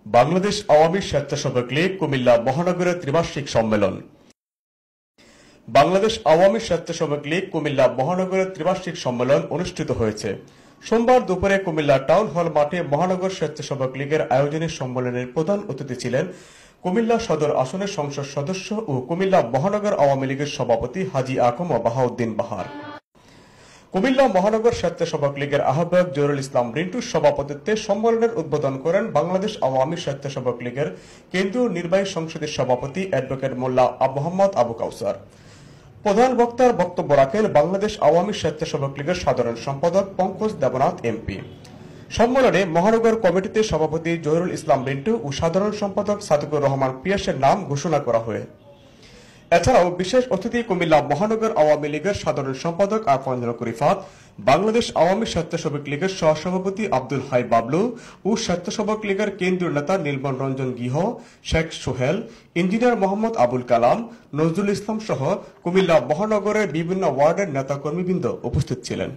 বাংলাদেশ আওয়ামী স্বেচ্ছাসেবক লীগ কুমিল্লা মহানগরের ত্রিবার্ষিক সম্মেলন। বাংলাদেশ আওয়ামী স্বেচ্ছাসেবক লীগ কুমিল্লা মহানগরের ত্রিবার্ষিক সম্মেলন অনুষ্ঠিত হয়েছে। সোমবার দুপুরে কুমিল্লা টাউন হল মাঠে মহানগর স্বেচ্ছাসেবক লীগের আয়োজনে সম্মেলনের প্রধান অতিথি ছিলেন কুমিল্লা সদর আসনের সংসদ সদস্য ও কুমিল্লা মহানগর আওয়ামী লীগের সভাপতি হাজী আকম বাহাউদ্দিন বাহার। কুমিল্লা মহানগর স্বেচ্ছাসেবক লীগের আহ্বায়ক জহিরুল ইসলাম রিন্টুর সভাপতিত্বে সম্মেলনের উদ্বোধন করেন বাংলাদেশ আওয়ামী স্বেচ্ছাসেবক লীগের কেন্দ্রীয় নির্বাহী সংসদের সভাপতি অ্যাডভোকেট মোল্লা মোহাম্মদ আবু কাউসার। প্রধান বক্তার বক্তব্য রাখেন বাংলাদেশ আওয়ামী স্বেচ্ছাসেবক লীগের সাধারণ সম্পাদক পঙ্কজ দেবনাথ এমপি। সম্মেলনে মহানগর কমিটিতে সভাপতি জহিরুল ইসলাম রিন্টু ও সাধারণ সম্পাদক সাদিকুর রহমান পিয়াসের নাম ঘোষণা করা হয়। এছাড়াও বিশেষ অতিথি কুমিল্লা মহানগর আওয়ামী লীগের সাধারণ সম্পাদক আরফান রিফাত, বাংলাদেশ আওয়ামী স্বেচ্ছাসেবক লীগের সহসভাপতি আব্দুল হাই বাবলু ও স্বেচ্ছাসেবক লীগের কেন্দ্রীয় নেতা নীলবন রঞ্জন গিহ, শেখ সোহেল, ইঞ্জিনিয়ার মোহাম্মদ আবুল কালাম, নজরুল ইসলাম সহ কুমিল্লা মহানগরের বিভিন্ন ওয়ার্ডের নেতাকর্মীবৃন্দ উপস্থিত ছিলেন।